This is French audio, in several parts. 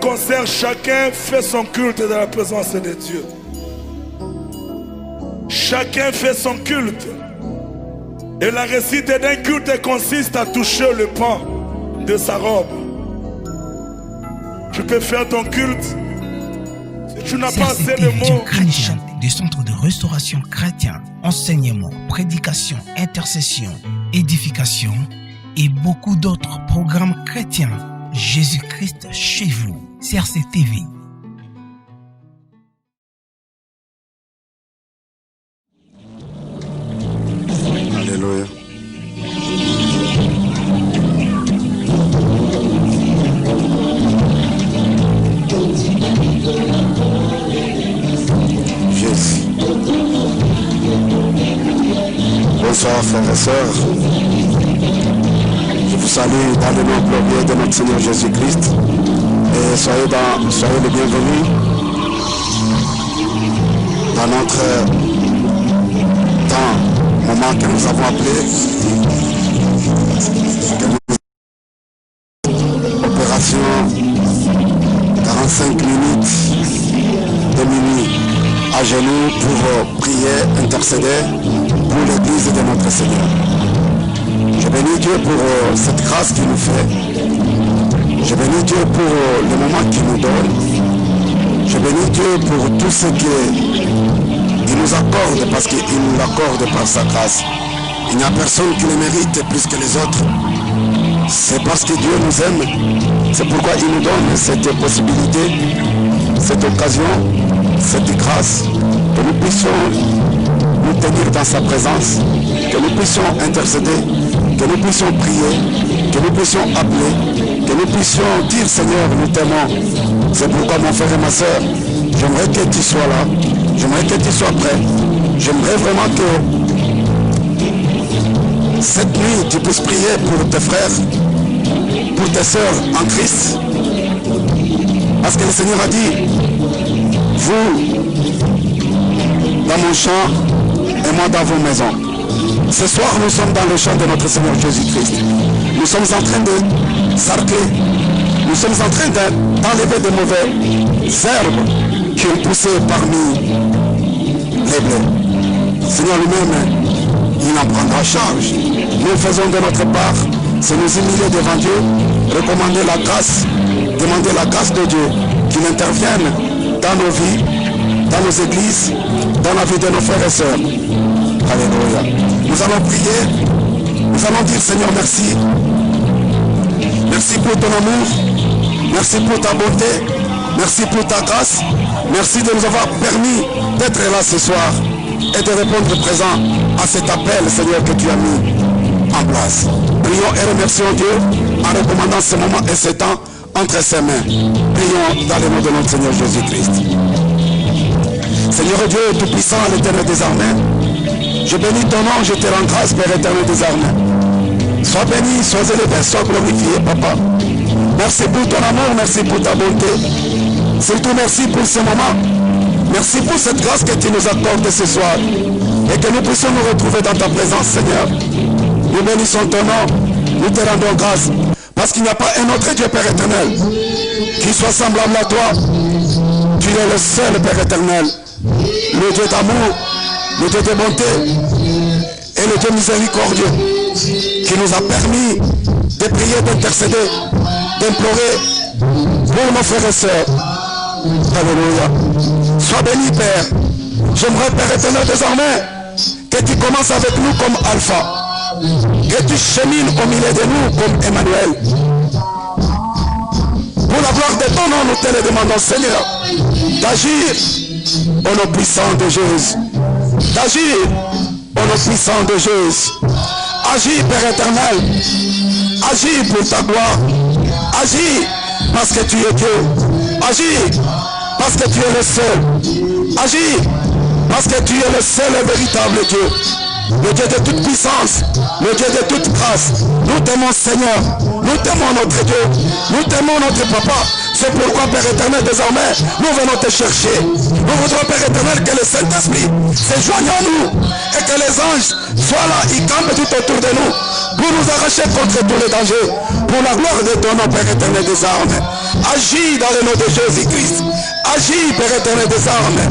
Concert, chacun fait son culte dans la présence de Dieu. Chacun fait son culte. Et la récite d'un culte consiste à toucher le pan de sa robe. Tu peux faire ton culte. Si tu n'as pas assez de mots, chrétien, des centres de restauration chrétienne, enseignement, prédication, intercession, édification et beaucoup d'autres programmes chrétiens. Jésus-Christ chez vous. CRC TV. Alléluia. Jésus. Bonsoir frères et sœurs. Je vous salue dans le nom glorieux de notre Seigneur Jésus-Christ. Et soyez les bienvenus dans notre moment que nous avons appelé opération 45 minutes de minuit à genoux pour prier, intercéder pour l'église de notre Seigneur. Je bénis Dieu pour cette grâce qu'il nous fait. Je bénis Dieu pour le moment qu'il nous donne. Je bénis Dieu pour tout ce qu'il nous accorde, parce qu'il nous l'accorde par sa grâce. Il n'y a personne qui le mérite plus que les autres. C'est parce que Dieu nous aime. C'est pourquoi il nous donne cette possibilité, cette occasion, cette grâce, que nous puissions nous tenir dans sa présence, que nous puissions intercéder, que nous puissions prier, que nous puissions appeler, que nous puissions dire Seigneur, nous t'aimons. C'est pourquoi mon frère et ma soeur, j'aimerais que tu sois là, j'aimerais que tu sois prêt, j'aimerais vraiment que cette nuit tu puisses prier pour tes frères, pour tes sœurs en Christ. Parce que le Seigneur a dit, vous dans mon champ et moi dans vos maisons. Ce soir nous sommes dans le champ de notre Seigneur Jésus-Christ. Nous sommes en train de sarcler. Nous sommes en train d'enlever de mauvaises herbes qui ont poussé parmi les blés. Seigneur lui-même, il en prendra charge. Nous faisons de notre part, c'est nous humilier devant Dieu, recommander la grâce, demander la grâce de Dieu, qu'il intervienne dans nos vies, dans nos églises, dans la vie de nos frères et sœurs. Alléluia. Nous allons prier, nous allons dire Seigneur merci. Merci pour ton amour, merci pour ta bonté, merci pour ta grâce, merci de nous avoir permis d'être là ce soir et de répondre présent à cet appel, Seigneur, que tu as mis en place. Prions et remercions Dieu en recommandant ce moment et ce temps entre ses mains. Prions dans le nom de notre Seigneur Jésus-Christ. Seigneur Dieu Tout-Puissant, l'Éternel des armées, je bénis ton nom, je te rends grâce, Père éternel des armées. Sois béni, sois élevé, sois glorifié, Papa. Merci pour ton amour, merci pour ta bonté. Surtout merci pour ce moment. Merci pour cette grâce que tu nous accordes ce soir. Et que nous puissions nous retrouver dans ta présence, Seigneur. Nous bénissons ton nom, nous te rendons grâce. Parce qu'il n'y a pas un autre Dieu, Père éternel, qui soit semblable à toi. Tu es le seul, Père éternel. Le Dieu d'amour, le Dieu de bonté et le Dieu miséricordieux qui nous a permis de prier, d'intercéder, d'implorer pour nos frères et sœurs. Alléluia. Sois béni, Père. J'aimerais, Père éternel, désormais que tu commences avec nous comme Alpha, que tu chemines au milieu de nous comme Emmanuel. Pour la gloire de ton nom, nous te le demandons, Seigneur, d'agir au nom puissant de Jésus. D'agir au nom puissant de Jésus. Agis, Père éternel. Agis pour ta gloire. Agis parce que tu es Dieu. Agis parce que tu es le seul. Agis parce que tu es le seul et véritable Dieu. Le Dieu de toute puissance, le Dieu de toute grâce. Nous t'aimons, Seigneur. Nous t'aimons, notre Dieu. Nous t'aimons, notre Papa. C'est pourquoi, Père Père éternel, désormais, nous venons te chercher. Nous voudrons, Père éternel, que le Saint-Esprit se joigne en nous et que les anges soient là, ils campent tout autour de nous pour nous arracher contre tous les dangers. Pour la gloire de ton nom, Père éternel des armes. Agis dans le nom de Jésus-Christ. Agis, Père éternel des armes.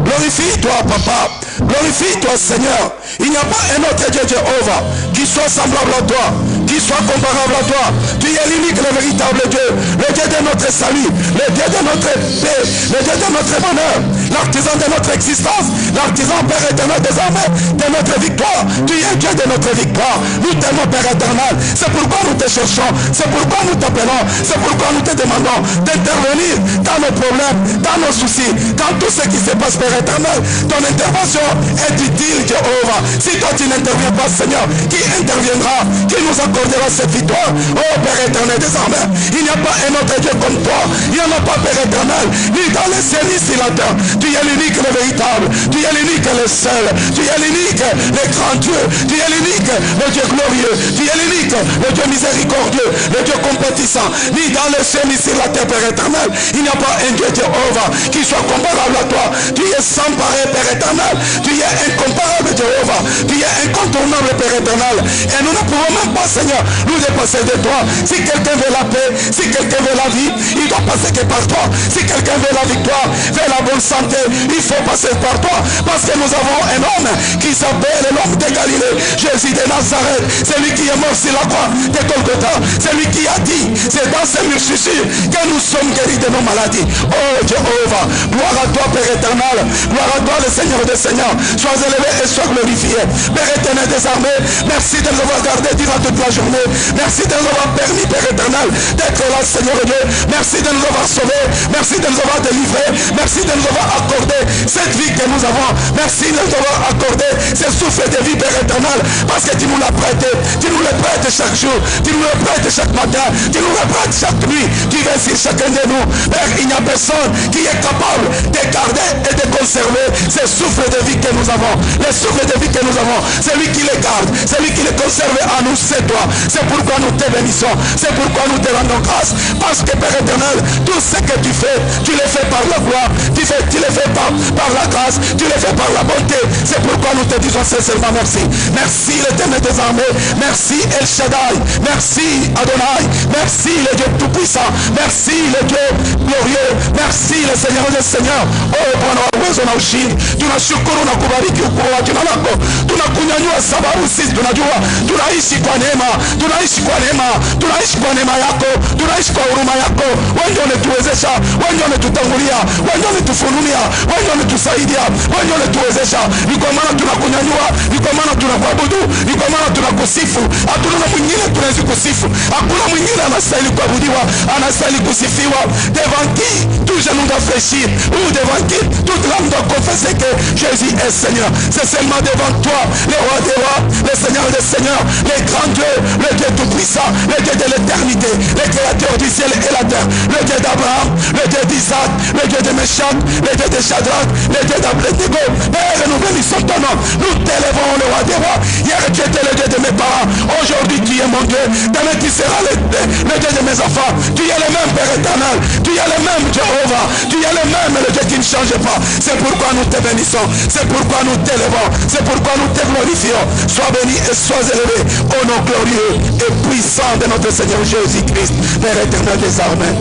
Glorifie-toi, Papa. Glorifie-toi, Seigneur. Il n'y a pas un autre Dieu, Jéhovah, qui soit semblable à toi, qui soit comparable à toi. Tu es l'unique, le véritable Dieu, le Dieu de notre salut, le Dieu de notre paix, le Dieu de notre bonheur, l'artisan de notre existence, l'artisan, Père éternel, désormais, de notre victoire. Tu es Dieu de notre victoire. Nous t'aimons, Père éternel. C'est pourquoi nous te cherchons, c'est pourquoi nous t'appelons, c'est pourquoi nous te demandons d'intervenir dans nos problèmes, dans nos soucis, dans tout ce qui se passe, Père éternel. Ton intervention est utile, Jéhovah. Si toi tu n'interviens pas, Seigneur, qui interviendra, qui nous accordera cette victoire? Oh Père éternel, désormais, il n'y a pas un autre Dieu comme toi. Il n'y en a pas, Père éternel, ni dans les cieux ni sur la terre. Tu es l'unique, le véritable. Tu es l'unique, le seul. Tu es l'unique, le grand Dieu. Tu es l'unique, le Dieu glorieux. Tu es l'unique, le Dieu miséricordieux, le Dieu compatissant. Ni dans les cieux ni sur la terre, Père éternel, il n'y a pas un Dieu, Jéhovah, qui soit comparable à toi. Tu es sans pareil, Père éternel. Tu es incomparable, Jéhovah. Tu es incontournable, Père éternel. Et nous ne pouvons même pas, Seigneur, nous dépasser de toi. Si quelqu'un veut la paix, si quelqu'un veut la vie, il doit passer que par toi. Si quelqu'un veut la victoire, veut la bonne santé, il faut passer par toi. Parce que nous avons un homme qui s'appelle l'homme de Galilée, Jésus de Nazareth. C'est lui qui est mort sur la croix de Golgotha. C'est lui qui a dit, c'est dans ces murmures que nous sommes guéris de nos maladies. Oh Jéhovah, gloire à toi, Père éternel. Gloire à toi, le Seigneur des Seigneurs. Sois élevé et sois glorifié. Père éternel des armées, merci de nous avoir gardés durant toute la journée. Merci de nous avoir permis, Père éternel, d'être là, Seigneur Dieu. Merci de nous avoir sauvés. Merci de nous avoir délivrés. Merci de nous avoir accordé cette vie que nous avons. Merci de nous avoir accordé ce souffle de vie, Père éternel, parce que tu nous l'as prêté. Tu nous le prêtes chaque jour. Tu nous le prêtes chaque matin. Tu nous le prêtes chaque nuit. Tu viens sur chacun de nous. Père, il n'y a personne qui est capable de garder et de conserver ce souffle de vie que nous avons. Le souffle de vie que nous avons, c'est lui qui les garde, c'est lui qui les conserve à nous, c'est toi. C'est pourquoi nous te bénissons, c'est pourquoi nous te rendons grâce. Parce que Père éternel, tout ce que tu fais, tu le fais par la gloire, tu le fais par la grâce, tu le fais par la bonté. C'est pourquoi nous te disons sincèrement merci. Merci l'Éternel des armées, merci El Shaddai, merci Adonai, merci le Dieu tout-puissant, merci le Dieu glorieux, merci le Seigneur des Seigneurs. Oh Bwana wa uwezo na ushindi, tunashukuru na kubariki ukuu wa jina lako. Tunakunyanyua sababu sisi tunajua tunaishi kwa neema, tunaishi kwa neema, tunaishi kwa neema yako, tunaishi kwa huruma yako. Wewe ndio unetuwezesha, wewe ndio unetutangulia, wewe ndio unetufunulia, wewe ndio unetusaidia, wewe ndio unetuwezesha. Ni kwa maana tunakunyanyua, ni kwa maana tunakuabudu, ni kwa maana tunakusifu. Hatuna mwingine tunaweza kusifu. Hakuna mwingine anastahili kuabudiwa, anastahili kusifiwa. Devant qui tout genou doit fléchir, ou devant qui toute l'âme doit confesser que Jésus est Seigneur. C'est seulement devant toi, le roi des rois, le Seigneur des seigneurs, le grand Dieu, le Dieu tout-puissant, le Dieu de l'éternité, le créateur du ciel et la terre, le Dieu d'Abraham, le Dieu d'Isaac, le Dieu de Meshach, le Dieu de Shadrach, le Dieu d'Abednego. Père, nous bénissons ton nom, nous t'élèvons le roi des rois. Hier tu étais le Dieu de mes parents, aujourd'hui tu es mon Dieu, demain tu seras le Dieu de mes enfants. Tu es le même Père éternel, tu es le même Jéhovah, tu es le même, le Dieu qui ne change pas. C'est pourquoi nous te bénissons, c'est pourquoi nous t'élèvons, c'est pourquoi nous te glorifions. Sois béni et sois élevé au nom glorieux et puissant de notre Seigneur Jésus-Christ, Père éternel des armées.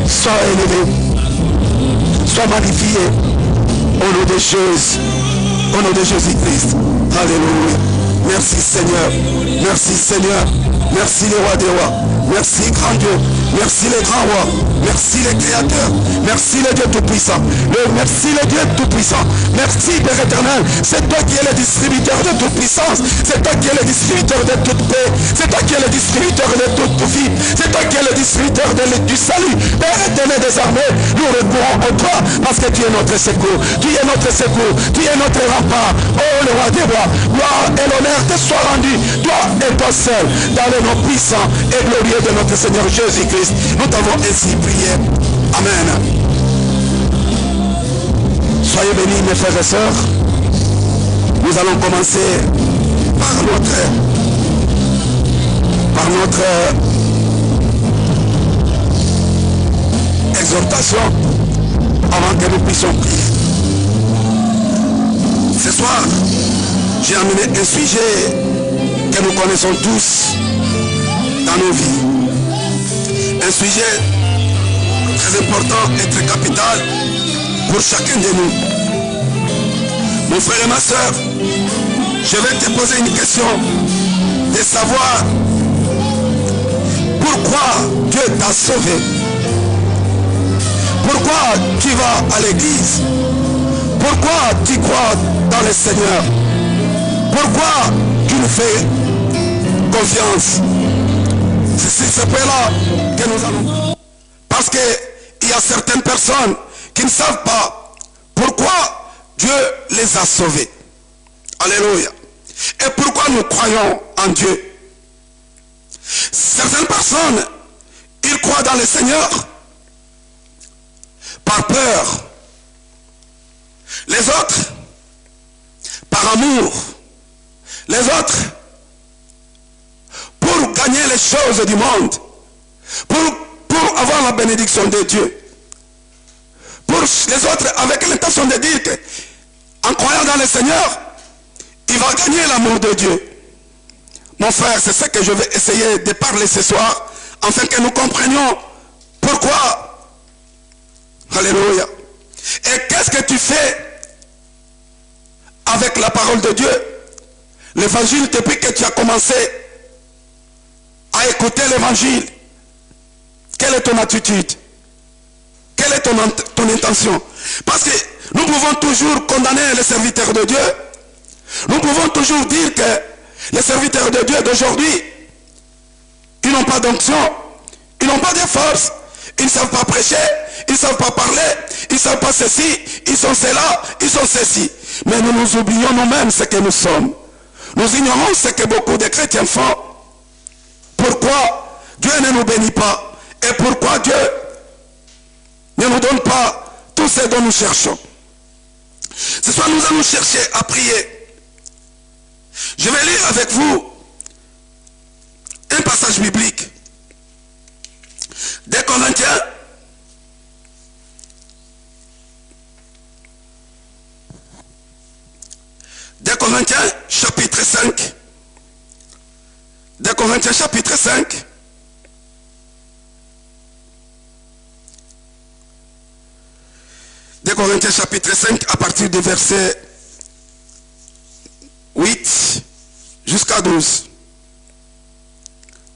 Sois élevé, sois magnifié au nom de Jésus, au nom de Jésus-Christ. Alléluia. Merci Seigneur, merci Seigneur, merci le roi des rois, merci grand Dieu, merci le grand roi, merci le créateur, merci le Dieu tout-puissant, merci le Dieu tout-puissant, merci Père éternel, c'est toi qui es le distributeur de toute puissance, c'est toi qui es le distributeur de toute paix, c'est toi qui es le distributeur de toute vie, c'est toi qui es le distributeur du salut. Père éternel des armées, nous recourons en toi parce que tu es notre secours, tu es notre secours, tu es notre rempart. Oh le roi des rois, gloire et l'honneur te soit rendu, toi et toi seul, dans le nom puissant et glorieux de notre Seigneur Jésus-Christ. Nous t'avons ainsi prié. Amen. Soyez bénis mes frères et sœurs. Nous allons commencer par notre exhortations avant que nous puissions prier. Ce soir, j'ai amené un sujet que nous connaissons tous dans nos vies. Un sujet très important et très capital pour chacun de nous. Mon frère et ma soeur, je vais te poser une question de savoir pourquoi Dieu t'a sauvé. Pourquoi tu vas à l'église? Pourquoi tu crois dans le Seigneur? Pourquoi tu nous fais confiance? C'est ce point-là que nous allons. Parce qu'il y a certaines personnes qui ne savent pas pourquoi Dieu les a sauvés. Alléluia. Et pourquoi nous croyons en Dieu? Certaines personnes, ils croient dans le Seigneur par peur. Les autres, par amour. Les autres, pour gagner les choses du monde. Pour avoir la bénédiction de Dieu. Pour les autres, avec l'intention de dire que, en croyant dans le Seigneur, il va gagner l'amour de Dieu. Mon frère, c'est ce que je vais essayer de parler ce soir, afin que nous comprenions pourquoi. Alléluia. Et qu'est-ce que tu fais avec la parole de Dieu? L'évangile, depuis que tu as commencé à écouter l'évangile, quelle est ton attitude? Quelle est ton intention? Parce que nous pouvons toujours condamner les serviteurs de Dieu. Nous pouvons toujours dire que les serviteurs de Dieu d'aujourd'hui, ils n'ont pas d'onction, ils n'ont pas de force, ils ne savent pas prêcher, ils ne savent pas parler, ils ne savent pas ceci, ils sont cela, ils sont ceci. Mais nous nous oublions nous-mêmes ce que nous sommes. Nous ignorons ce que beaucoup de chrétiens font. Pourquoi Dieu ne nous bénit pas? Et pourquoi Dieu ne nous donne pas tout ce dont nous cherchons? Ce soir, nous allons chercher à prier. Je vais lire avec vous un passage biblique. Des Corinthiens. Des Corinthiens chapitre 5. Des Corinthiens chapitre 5. Des Corinthiens chapitre 5 à partir du verset 8 jusqu'à 12.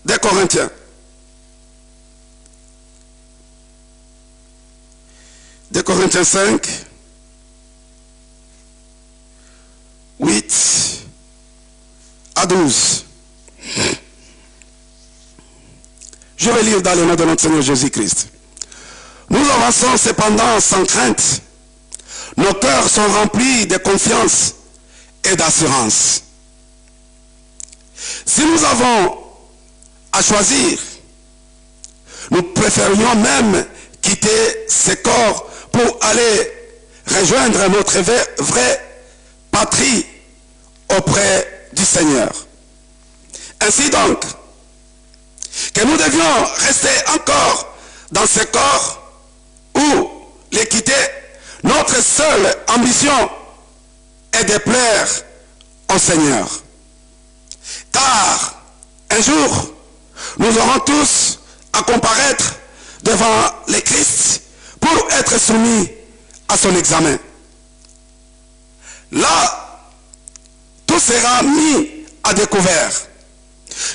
Des Corinthiens. Des Corinthiens 5, 8 à 12. Je vais lire dans le nom de notre Seigneur Jésus-Christ. Nous avançons cependant sans crainte. Nos cœurs sont remplis de confiance et d'assurance. Si nous avons à choisir, nous préférions même quitter ce corps pour aller rejoindre notre vraie patrie auprès du Seigneur. Ainsi donc, que nous devions rester encore dans ce corps ou les quitter, notre seule ambition est de plaire au Seigneur. Car un jour, nous aurons tous à comparaître devant le Christ pour être soumis à son examen. Là, tout sera mis à découvert.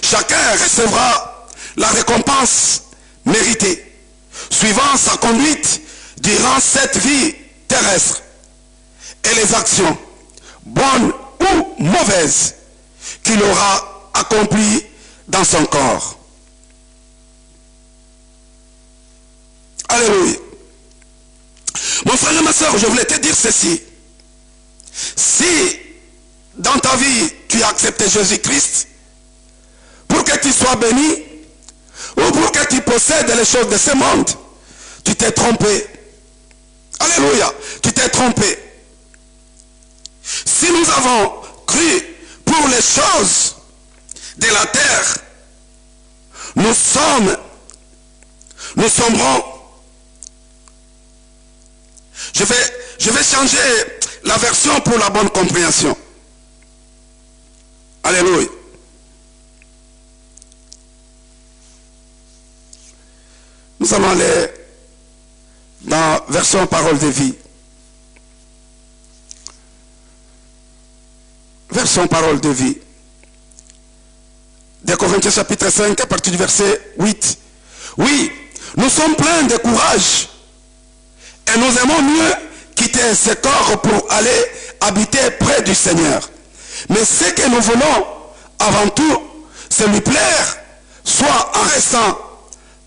Chacun recevra la récompense méritée, suivant sa conduite durant cette vie terrestre et les actions, bonnes ou mauvaises, qu'il aura accomplies dans son corps. Alléluia. Mon frère et ma soeur, je voulais te dire ceci. Si dans ta vie tu as accepté Jésus-Christ, pour que tu sois béni, ou pour que tu possèdes les choses de ce monde, tu t'es trompé. Alléluia, tu t'es trompé. Si nous avons cru pour les choses de la terre, nous sombrons Je vais changer la version pour la bonne compréhension. Alléluia. Nous allons aller dans version parole de vie. Version parole de vie. Des Corinthiens chapitre 5 à partir du verset 8. Oui, nous sommes pleins de courage et nous aimons mieux quitter ce corps pour aller habiter près du Seigneur. Mais ce que nous voulons avant tout, c'est lui plaire, soit en restant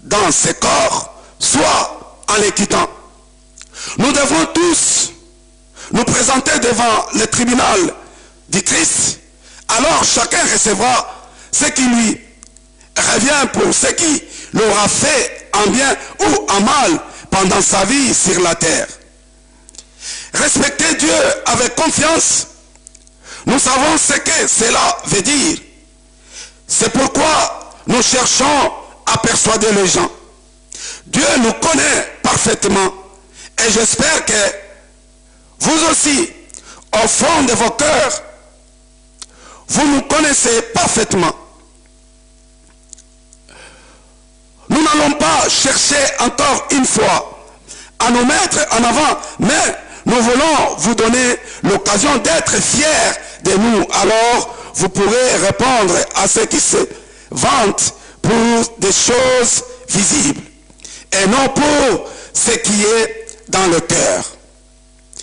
dans ce corps, soit en les quittant. Nous devons tous nous présenter devant le tribunal du Christ. Alors chacun recevra ce qui lui revient pour ce qui l'aura fait en bien ou en mal pendant sa vie sur la terre. Respecter Dieu avec confiance, nous savons ce que cela veut dire. C'est pourquoi nous cherchons à persuader les gens. Dieu nous connaît parfaitement et j'espère que vous aussi, au fond de vos cœurs, vous nous connaissez parfaitement. Nous n'allons pas chercher encore une fois à nous mettre en avant, mais nous voulons vous donner l'occasion d'être fiers de nous. Alors, vous pourrez répondre à ceux qui se vantent pour des choses visibles et non pour ce qui est dans le cœur.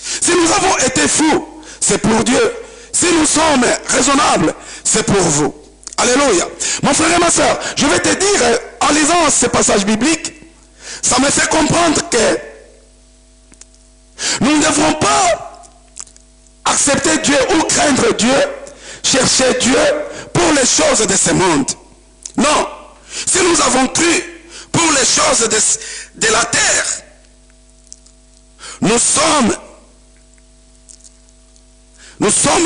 Si nous avons été fous, c'est pour Dieu. Si nous sommes raisonnables, c'est pour vous. Alléluia. Mon frère et ma soeur, je vais te dire, en lisant ce passage biblique, ça me fait comprendre que nous ne devrons pas accepter Dieu ou craindre Dieu, chercher Dieu pour les choses de ce monde. Non. Si nous avons cru pour les choses de la terre, nous sommes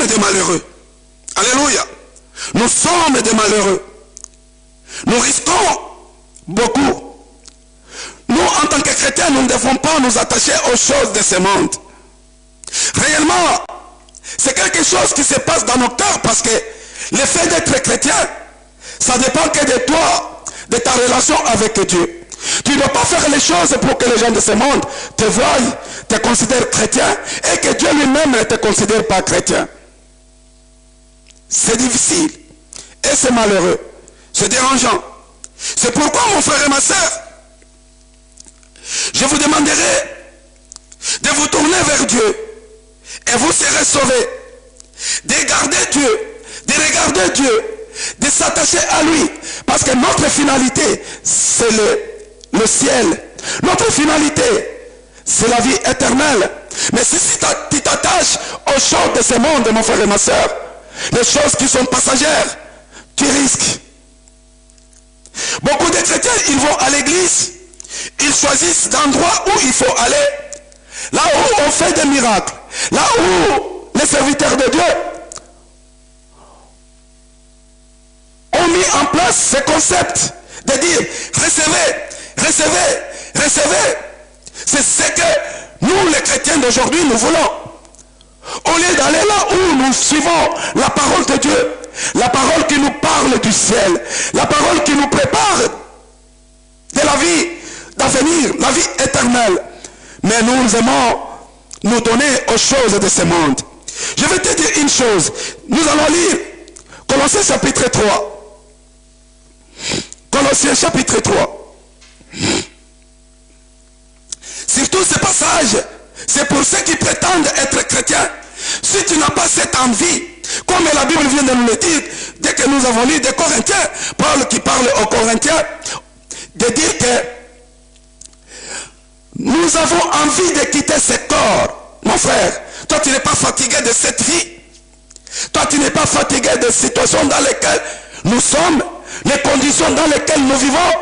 des malheureux. Alléluia. Nous sommes des malheureux. Nous risquons beaucoup. Nous, en tant que chrétiens, nous ne devons pas nous attacher aux choses de ce monde. Réellement, c'est quelque chose qui se passe dans nos cœurs parce que le fait d'être chrétien, ça dépend que de toi, de ta relation avec Dieu. Tu ne dois pas faire les choses pour que les gens de ce monde te voient, te considèrent chrétien et que Dieu lui-même ne te considère pas chrétien. C'est difficile et c'est malheureux, c'est dérangeant. C'est pourquoi, mon frère et ma soeur, je vous demanderai de vous tourner vers Dieu et vous serez sauvés. De garder Dieu, de regarder Dieu, de s'attacher à lui. Parce que notre finalité, c'est le ciel. Notre finalité, c'est la vie éternelle. Mais si tu t'attaches aux choses de ce monde, mon frère et ma soeur, les choses qui sont passagères, tu risques. Beaucoup de chrétiens, ils vont à l'église, ils choisissent d'endroits où il faut aller, là où on fait des miracles, là où les serviteurs de Dieu ont mis en place ce concept de dire recevez, recevez, recevez. C'est ce que nous les chrétiens d'aujourd'hui nous voulons. Au lieu d'aller là où nous suivons la parole de Dieu, la parole qui nous parle du ciel, la parole qui nous prépare de la vie d'avenir, la vie éternelle. Mais nous aimons nous donner aux choses de ce monde. Je vais te dire une chose. Nous allons lire Colossiens chapitre 3. Colossiens chapitre 3. Surtout ce passage, c'est pour ceux qui prétendent être chrétiens. Si tu n'as pas cette envie, comme la Bible vient de nous le dire, dès que nous avons lu des Corinthiens, Paul qui parle aux Corinthiens, de dire que nous avons envie de quitter ce corps. Mon frère, toi tu n'es pas fatigué de cette vie. Toi tu n'es pas fatigué des situations dans lesquelles nous sommes, les conditions dans lesquelles nous vivons.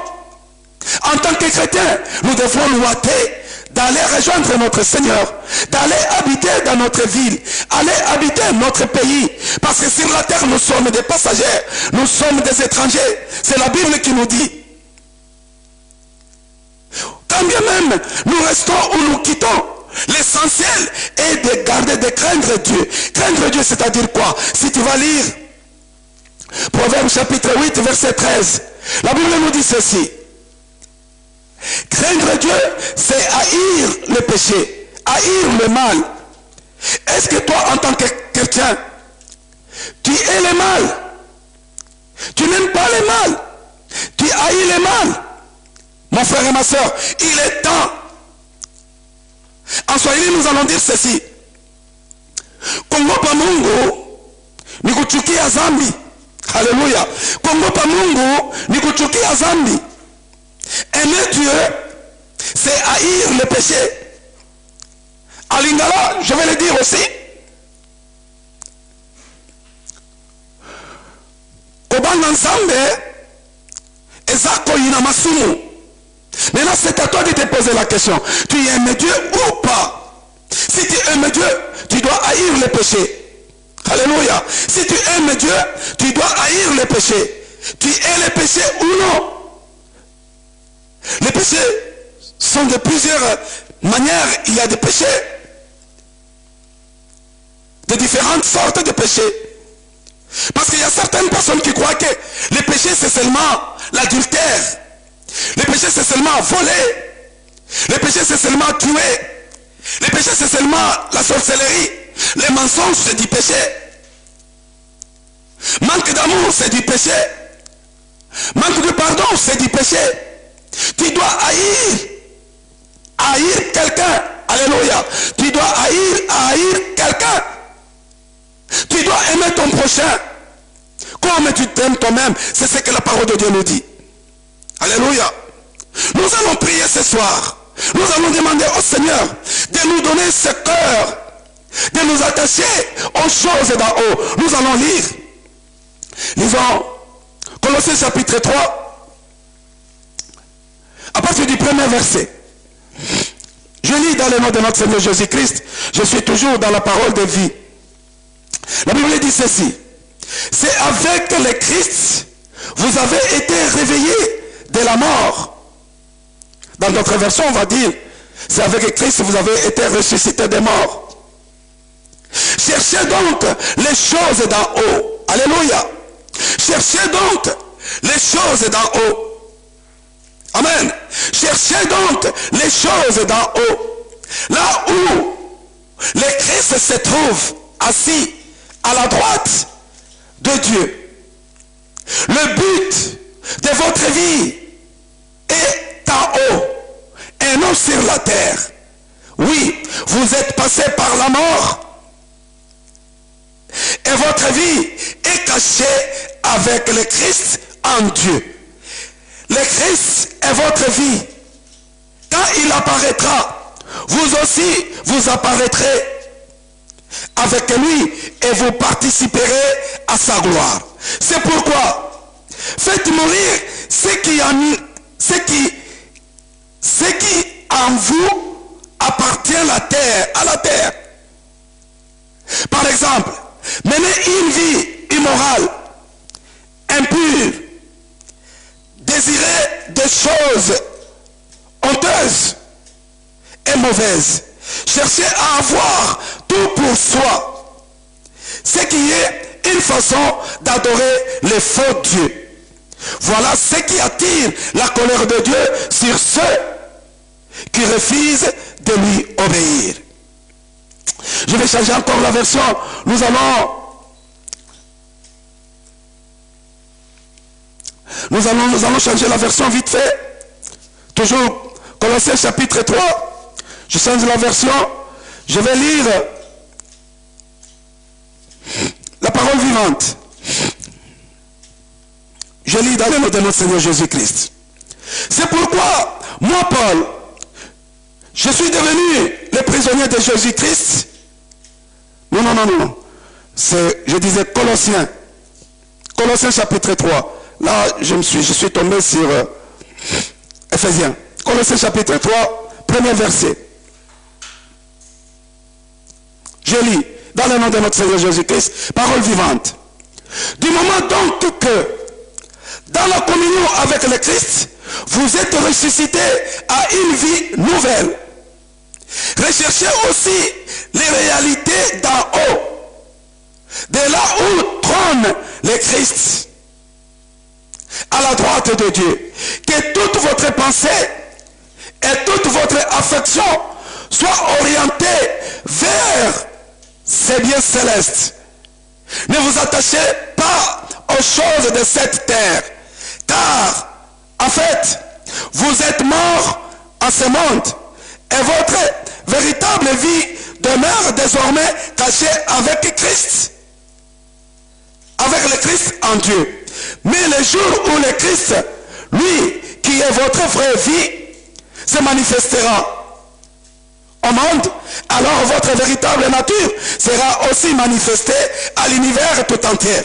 En tant que chrétiens, nous devons nous hâter d'aller rejoindre notre Seigneur, d'aller habiter dans notre ville, aller habiter notre pays. Parce que sur la terre, nous sommes des passagers, nous sommes des étrangers. C'est la Bible qui nous dit. Quand bien même nous restons ou nous quittons, le l'essentiel est de garder, de craindre Dieu. Craindre Dieu, c'est-à-dire quoi? Si tu vas lire Proverbe chapitre 8, verset 13, la Bible nous dit ceci. Craindre Dieu, c'est haïr le péché, haïr le mal. Est-ce que toi, en tant que chrétien, tu hais le mal? Tu n'aimes pas le mal? Tu haïs le mal? Mon frère et ma soeur, il est temps. En Swahili, nous allons dire ceci. Kungopa Mungu ni kuchukia zambi. Alléluia. Kungopa Mungu ni kuchukia zambi. Aimer Dieu, c'est haïr le péché. À Lingala, je vais le dire aussi. Kobanga Nzambe, ezako ina masumu. Maintenant, c'est à toi de te poser la question. Tu aimes Dieu ou pas? Si tu aimes Dieu, tu dois haïr le péché. Alléluia. Si tu aimes Dieu, tu dois haïr le péché. Tu hais le péché ou non? Les péchés sont de plusieurs manières. Il y a des péchés, de différentes sortes de péchés. Parce qu'il y a certaines personnes qui croient que le péché c'est seulement l'adultère. Le péché c'est seulement voler. Le péché c'est seulement tuer. Le péché c'est seulement la sorcellerie. Les mensonges c'est du péché. Manque d'amour c'est du péché. Manque de pardon c'est du péché. Tu dois haïr quelqu'un. Alléluia. Tu dois haïr quelqu'un. Tu dois aimer ton prochain comme tu t'aimes toi-même. C'est ce que la parole de Dieu nous dit. Alléluia. Nous allons prier ce soir. Nous allons demander au Seigneur de nous donner ce cœur, de nous attacher aux choses d'en haut. Nous allons lire. Lisons Colossiens chapitre 3, à partir du premier verset. Je lis dans le nom de notre Seigneur Jésus-Christ. Je suis toujours dans la parole de vie. La Bible dit ceci. C'est avec le Christ, vous avez été réveillés de la mort. Dans notre version, on va dire, c'est avec le Christ, vous avez été ressuscités des morts. Cherchez donc les choses d'en haut. Alléluia. Cherchez donc les choses d'en haut. Amen. Cherchez donc les choses d'en haut. Là où le Christ se trouve assis à la droite de Dieu. Le but de votre vie est en haut et non sur la terre. Oui, vous êtes passé par la mort et votre vie est cachée avec le Christ en Dieu. Le Christ est votre vie. Quand il apparaîtra, vous aussi vous apparaîtrez avec lui et vous participerez à sa gloire. C'est pourquoi faites mourir ce qui en vous appartient à la terre. Par exemple, menez une vie immorale, impure, désirez des choses honteuses et mauvaises. Cherchez à avoir tout pour soi, ce qui est une façon d'adorer les faux dieux. Voilà ce qui attire la colère de Dieu sur ceux qui refusent de lui obéir. Je vais changer encore la version. Nous allons changer la version vite fait. Toujours Colossiens chapitre 3. Je change la version. Je vais lire la parole vivante. Je lis dans le nom de notre Seigneur Jésus-Christ. C'est pourquoi, moi Paul, je suis devenu le prisonnier de Jésus-Christ. Non. Je disais Colossiens. Colossiens chapitre 3. Là, je suis tombé sur Ephésiens. Colossiens chapitre 3, premier verset. Je lis dans le nom de notre Seigneur Jésus-Christ, parole vivante. Du moment donc que, dans la communion avec le Christ, vous êtes ressuscités à une vie nouvelle. Recherchez aussi les réalités d'en haut, de là où trône le Christ, à la droite de Dieu. Que toute votre pensée et toute votre affection soit orientée vers ces biens célestes. Ne vous attachez pas aux choses de cette terre, car en fait, vous êtes morts en ce monde et votre véritable vie demeure désormais cachée avec Christ. Avec le Christ en Dieu. Mais le jour où le Christ, lui, qui est votre vraie vie, se manifestera au monde, alors votre véritable nature sera aussi manifestée à l'univers tout entier.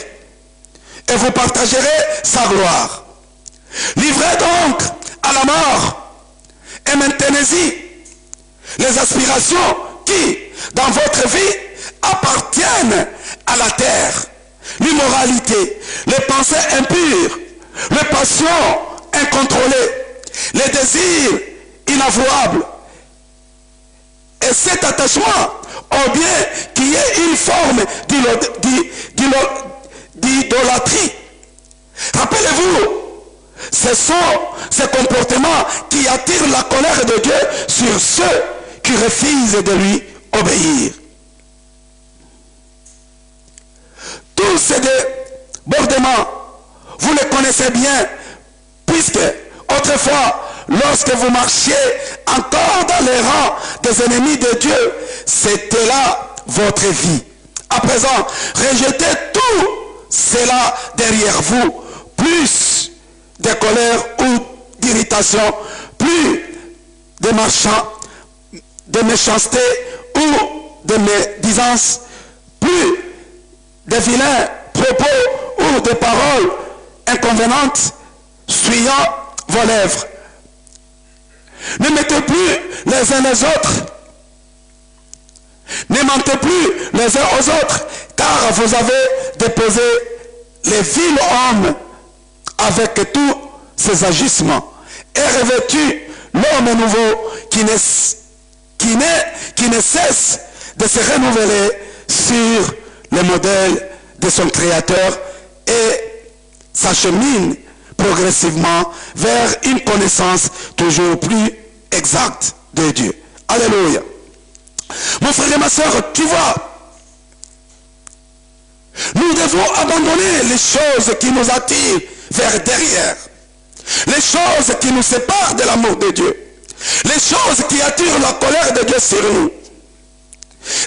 Et vous partagerez sa gloire. Livrez donc à la mort et maintenez-y les aspirations qui, dans votre vie, appartiennent à la terre. L'immoralité, les pensées impures, les passions incontrôlées, les désirs inavouables. Et cet attachement au bien qui est une forme d'idolâtrie. Rappelez-vous, ce sont ces comportements qui attirent la colère de Dieu sur ceux qui refusent de lui obéir. Tous ces débordements, vous les connaissez bien, puisque autrefois, lorsque vous marchiez encore dans les rangs des ennemis de Dieu, c'était là votre vie. À présent, rejetez tout cela derrière vous, plus de colère ou d'irritation, plus de méchanceté ou de médisance, plus de vilains propos ou de paroles inconvenantes fuyant vos lèvres. Ne mettez plus les uns les autres. Ne mentez plus les uns aux autres, car vous avez déposé les vils hommes avec tous ces agissements et revêtu l'homme nouveau qui ne cesse de se renouveler sur le modèle de son créateur et s'achemine progressivement vers une connaissance toujours plus exacte de Dieu. Alléluia. Mon frère et ma soeur, tu vois, nous devons abandonner les choses qui nous attirent vers derrière, les choses qui nous séparent de l'amour de Dieu, les choses qui attirent la colère de Dieu sur nous.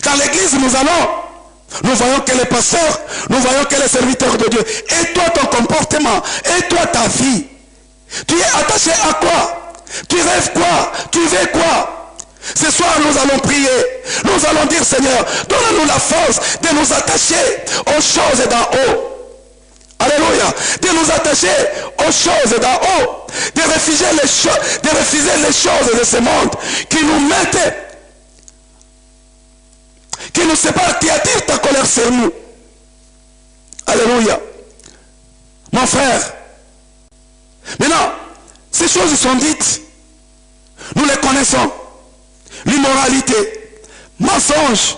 Dans l'église, nous voyons que les pasteurs, nous voyons que les serviteurs de Dieu. Et toi, ton comportement, et toi, ta vie, tu es attaché à quoi? Tu rêves quoi? Tu veux quoi? Ce soir, nous allons prier. Nous allons dire, Seigneur, donne-nous la force de nous attacher aux choses d'en haut. Alléluia. De nous attacher aux choses d'en haut. De refuser les choses de ce monde qui nous mettent, qui nous séparent, qui attirent ta colère sur nous. Alléluia. Mon frère, maintenant, ces choses sont dites. Nous les connaissons. L'immoralité, mensonge,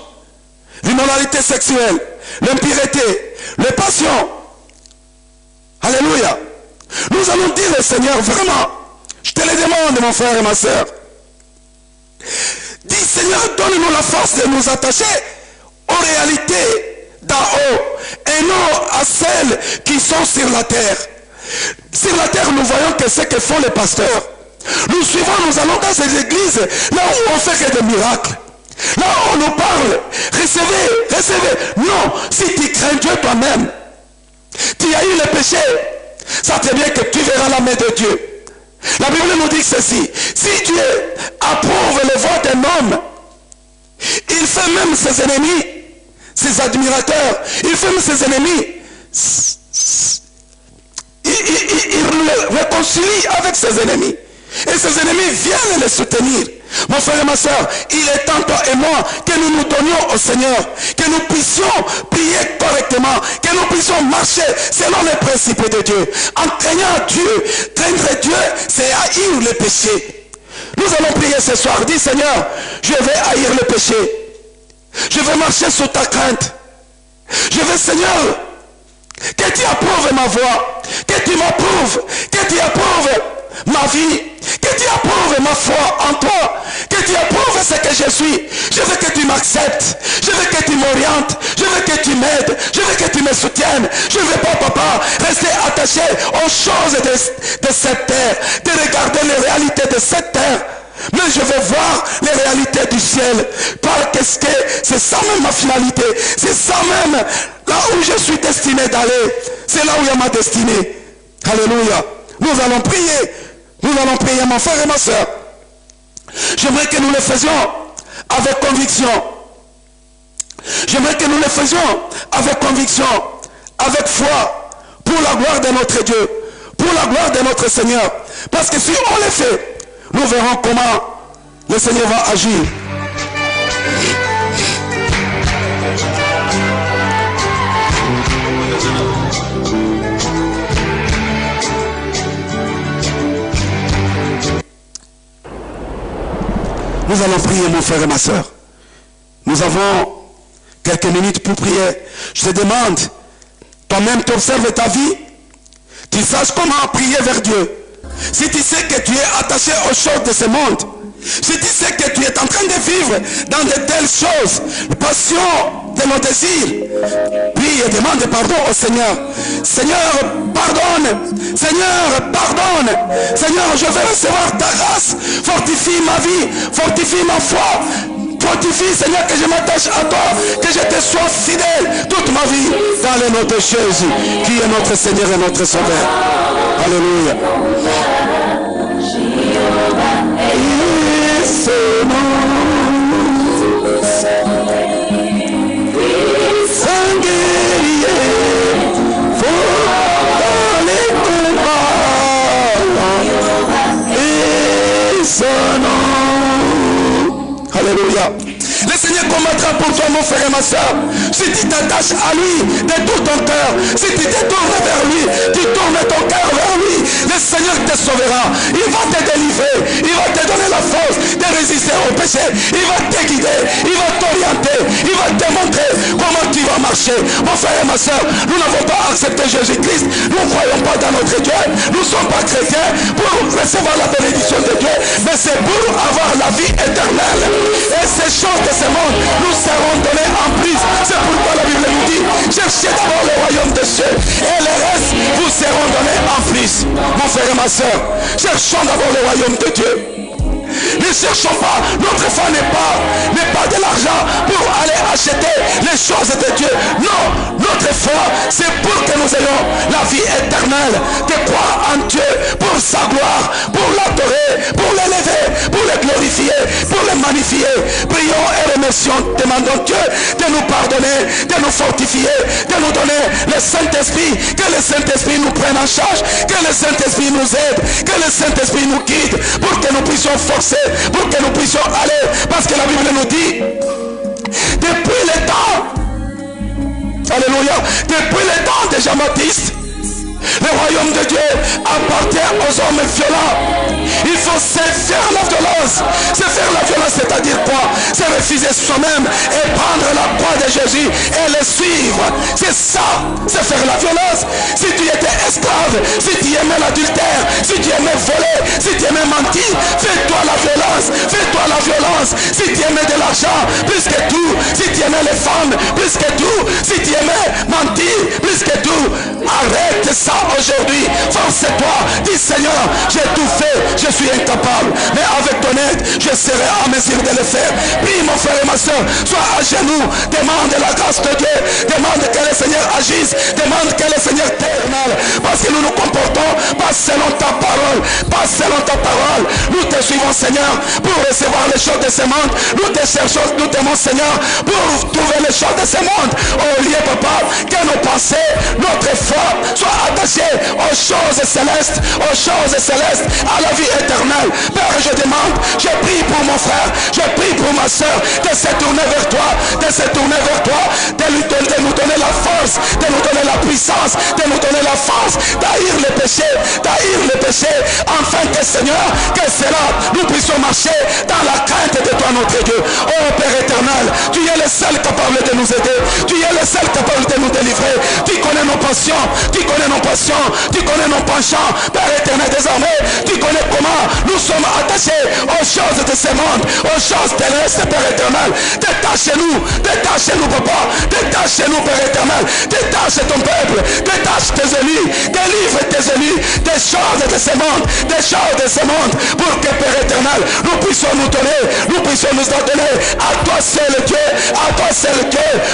l'immoralité sexuelle, l'impureté, les passions. Alléluia. Nous allons dire au Seigneur, vraiment, je te le demande, mon frère et ma soeur. Dis, Seigneur, donne-nous la force de nous attacher aux réalités d'en haut et non à celles qui sont sur la terre. Sur la terre, nous voyons que c'est ce que font les pasteurs. Nous suivons, nous allons dans ces églises, là où on fait que des miracles. Là où on nous parle, recevez. Non, si tu crains Dieu toi-même, tu as eu le péché, ça très bien que tu verras la main de Dieu. La Bible nous dit ceci, si Dieu approuve les voies d'un homme, il fait même ses ennemis, ses admirateurs, il fait même ses ennemis, il le réconcilie avec ses ennemis. Et ses ennemis viennent les soutenir. Mon frère et ma soeur, il est temps, toi et moi, que nous nous donnions au Seigneur, que nous puissions prier correctement, que nous puissions marcher selon les principes de Dieu. En craignant Dieu, craindre Dieu, c'est haïr le péché. Nous allons prier ce soir. Dis Seigneur, je vais haïr le péché. Je vais marcher sous ta crainte. Je veux Seigneur, que tu approuves ma voix, que tu m'approuves, que tu approuves ma vie, que tu approuves ma foi en toi, que tu approuves ce que je suis. Je veux que tu m'acceptes, je veux que tu m'orientes, je veux que tu m'aides, je veux que tu me soutiennes. Je ne veux pas, papa, rester attaché aux choses de cette terre, de regarder les réalités de cette terre. Mais je veux voir les réalités du ciel. Parce que c'est ça même ma finalité. C'est ça même là où je suis destiné d'aller. C'est là où il y a ma destinée. Alléluia. Nous allons prier. Nous allons prier, mon frère et ma soeur. J'aimerais que nous le faisions avec conviction. J'aimerais que nous le faisions avec conviction, avec foi, pour la gloire de notre Dieu, pour la gloire de notre Seigneur. Parce que si on le fait, nous verrons comment le Seigneur va agir. Nous allons prier, mon frère et ma soeur. Nous avons quelques minutes pour prier. Je te demande, toi-même tu observes ta vie, tu saches comment prier vers Dieu. Si tu sais que tu es attaché aux choses de ce monde, si tu sais que tu es en train de vivre dans de telles choses, passion de nos désirs, prie et demande pardon au Seigneur. Seigneur, pardonne. Seigneur, pardonne. Seigneur, je veux recevoir ta grâce. Fortifie ma vie, fortifie ma foi. Fortifie, Seigneur, que je m'attache à toi, que je te sois fidèle toute ma vie dans le nom de Jésus, qui est notre Seigneur et notre Sauveur. Alléluia. Alléluia. Le Seigneur combattra pour toi, mon frère et ma soeur. Si tu t'attaches à lui de tout ton cœur, si tu te tournes vers lui, tu tournes ton cœur vers lui, le Seigneur te sauvera. Il va te délivrer, il va te donner la force de résister au péché, il va te guider, il va t'orienter, il va te montrer comment tu vas marcher. Mon frère et ma soeur, nous n'avons pas accepté Jésus-Christ, nous ne croyons pas dans notre Dieu, nous ne sommes pas chrétiens pour recevoir la bénédiction de Dieu, mais c'est pour avoir la vie éternelle. Et ces choses de ce monde nous seront données en plus. C'est pourquoi la Bible nous dit, cherchez d'abord le royaume de Dieu et le reste vous seront donnés en plus. Mon frère et ma soeur, cherchons d'abord le royaume de Dieu. Ne cherchons pas, notre foi n'est pas de l'argent pour aller acheter les choses de Dieu. Non, notre foi, c'est pour que nous ayons la vie éternelle, de croire en Dieu pour sa gloire, pour l'adorer, pour l'élever, pour le glorifier, pour le magnifier. Prions et remercions, demandons Dieu de nous pardonner, de nous fortifier, de nous donner le Saint-Esprit, que le Saint-Esprit nous prenne en charge, que le Saint-Esprit nous aide, que le Saint-Esprit nous guide, pour que nous puissions forcer, pour que nous puissions aller, parce que la Bible nous dit, depuis le temps, alléluia, depuis le temps de Jean-Baptiste, le royaume de Dieu appartient aux hommes violents. Il faut se faire la violence. Se faire la violence, c'est-à-dire quoi? C'est refuser soi-même et prendre la croix de Jésus et le suivre. C'est ça, c'est faire la violence. Si tu étais esclave, si tu aimais l'adultère, si tu aimais voler, si tu aimais mentir, fais-toi la violence, fais-toi la violence. Si tu aimais de l'argent plus que tout, si tu aimais les femmes plus que tout, si tu aimais mentir plus que tout, arrête ça aujourd'hui. Force-toi, dis Seigneur, j'ai tout fait, je suis incapable, mais avec ton aide, je serai en mesure de le faire. Prie mon frère et ma soeur, sois à genoux, demande la grâce de Dieu, demande que le Seigneur agisse, demande que le Seigneur t'éternel, parce que nous nous comportons pas selon ta parole, pas selon ta parole. Nous te suivons Seigneur pour recevoir les choses de ce monde, nous te cherchons, nous t'aimons Seigneur pour trouver les choses de ce monde. Au lieu papa, que nos pensées, notre foi soit attachée aux choses célestes, à la vie éternelle. Père, je demande, je prie pour mon frère, je prie pour ma soeur, de de se tourner vers toi, de se tourner vers toi, de nous donner la force, de nous donner la puissance, de nous donner la force d'haïr le péché, afin que Seigneur, que cela, nous puissions marcher dans la crainte de toi notre Dieu. Oh Père éternel, tu es le seul capable de nous aider, tu es le seul capable de nous délivrer, tu connais nos passions, tu connais nos passions, tu connais nos penchants, Père éternel, désormais, tu connais comment nous sommes attachés aux choses de ce monde, aux choses terrestres, Père éternel. Détache-nous, papa, détache-nous, Père éternel, détache ton peuple, détache tes élus, délivre tes élus des choses de ce monde, pour que, Père éternel, nous puissions nous donner, nous puissions nous donner à toi seul Dieu,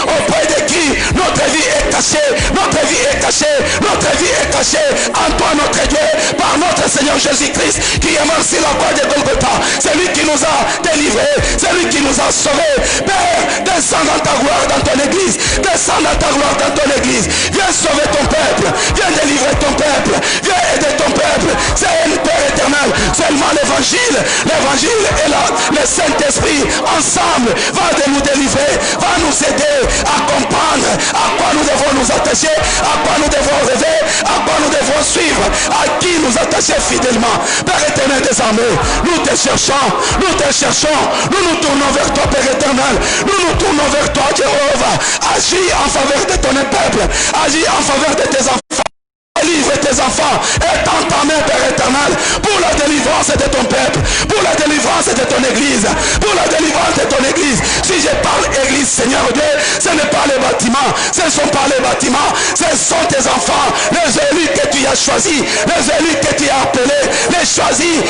auprès de qui notre vie est cachée, notre vie est cachée en toi notre Dieu, par notre Seigneur Jésus-Christ, qui est mort sur la croix de Golgotha. C'est lui qui nous a délivrés, c'est lui qui nous a sauvés. Père, descends dans ta gloire dans ton église, descends dans ta gloire dans ton église, viens sauver ton peuple, viens délivrer ton peuple, viens aider ton peuple. C'est une Père éternel, seulement l'évangile et le Saint-Esprit ensemble va nous délivrer, va nous aider à comprendre à quoi nous devons nous attacher, à quoi nous devons rêver, à quoi nous devons suivre, à qui nous attacher fidèlement. Père éternel, désormais, nous te cherchons, nous nous tournons vers toi, Père éternel, nous nous tournons vers toi, Jéhovah. Agis en faveur de ton peuple, agis en faveur de tes enfants. Délivre tes enfants, étends ta main, Père éternel, pour la délivrance de ton peuple, pour la délivrance de ton église, pour la délivrance de ton église. Si je parle église, Seigneur Dieu, ce n'est pas les bâtiments, ce ne sont pas les bâtiments, ce sont tes enfants, les élus que tu as choisis, les élus que tu as appelés, les choisis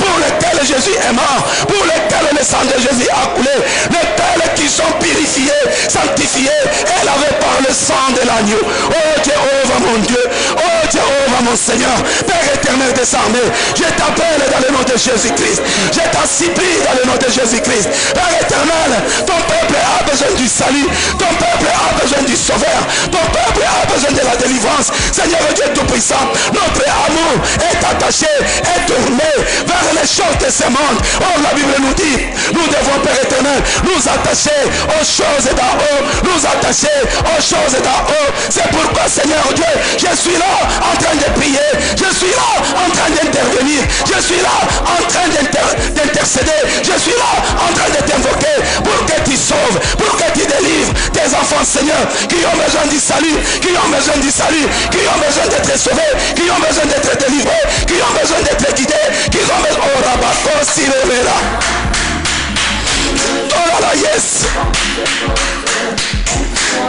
pour lesquels Jésus est mort, pour lesquels le sang de Jésus a coulé, lesquels qui sont purifiés, sanctifiés, et lavés par le sang de l'agneau. Oh Jéhovah mon Dieu, oh Jéhovah mon Seigneur, Père éternel désormais, je t'appelle dans le nom de Jésus-Christ, je t'en supplie dans le nom de Jésus-Christ. Père éternel, ton peuple a besoin du salut, ton peuple a besoin du sauveur, ton peuple a besoin de la délivrance. Seigneur Dieu Tout-Puissant, notre amour est attaché, est tourné vers les choses de ce monde. Oh, la Bible nous dit, nous devons, Père éternel, nous attacher aux choses d'en haut, nous attacher aux choses d'en haut. C'est pourquoi, Seigneur Dieu, je suis là en train de prier, je suis là en train d'intervenir, je suis là en train d'intercéder, je suis là en train de t'invoquer pour que tu sauves, pour que tu délivres tes enfants, Seigneur, qui ont besoin du salut, qui ont besoin d'être sauvés, qui ont besoin d'être délivrés, qui ont besoin d'être guidés, qui ont besoin... Oh, Rabako, Sirevera. Oh là là, yes.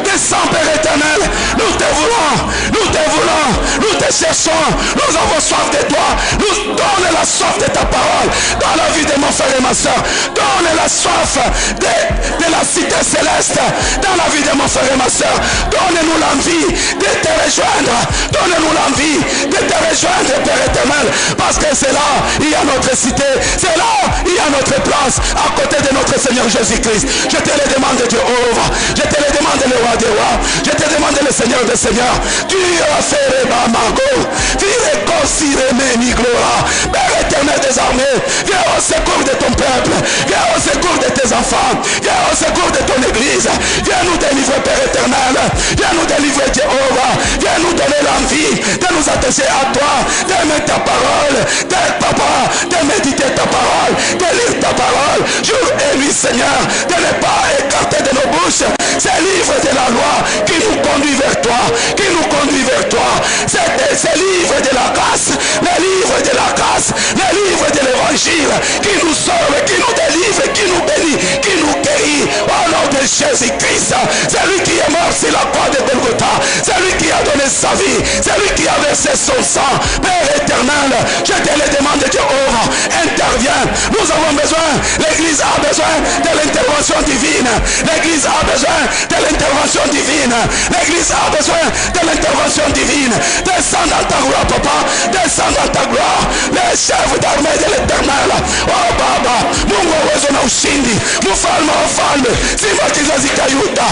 Descends, Père éternel, nous te voulons, nous te cherchons, nous avons soif de toi, nous donne la soif de ta parole dans la vie de mon frère et ma soeur, donne la soif de la cité céleste dans la vie de mon frère et ma soeur, donne-nous l'envie de te rejoindre, donne-nous l'envie de te rejoindre, Père éternel, parce que c'est là, il y a notre cité, c'est là, il y a notre place à côté de notre Seigneur Jésus-Christ. Je te le demande, Jéhovah, je te le demande, le roi des rois, je te demande, le Seigneur des seigneurs, tu as fait le bamago, tu réconcilies mes gloire. Père éternel, désormais, viens au secours de ton peuple, viens au secours de tes enfants, viens au secours de ton église, viens nous délivrer, Père éternel, viens nous délivrer, Jéhovah, viens nous donner l'envie de nous attacher à toi, d'aimer ta parole, d'être papa, de méditer ta parole, de lire ta parole, jour et nuit, Seigneur, de ne pas écarter de nos bouches ces livres de la loi qui nous conduit vers toi, qui nous conduit vers toi. Ces livres de la grâce, les livres de la grâce, les livres de l'évangile qui nous sauve, qui nous délivre, qui nous bénit, qui nous guérit au nom de Jésus-Christ. C'est lui qui est mort sur la croix de Golgotha, c'est lui qui a donné sa vie, c'est lui qui a versé son sang. Père éternel, je te le demande, Jéhovah, interviens. Nous avons besoin, l'église a besoin de l'intervention divine, l'église a besoin de l'intervention divine, l'église a besoin de l'intervention divine. Descends dans ta gloire, papa, descends dans ta gloire, les chefs d'armée de l'éternel. Oh Baba, Mungu wezo na ushindi, mfalme wa falme, simba kizazi cha Yuda.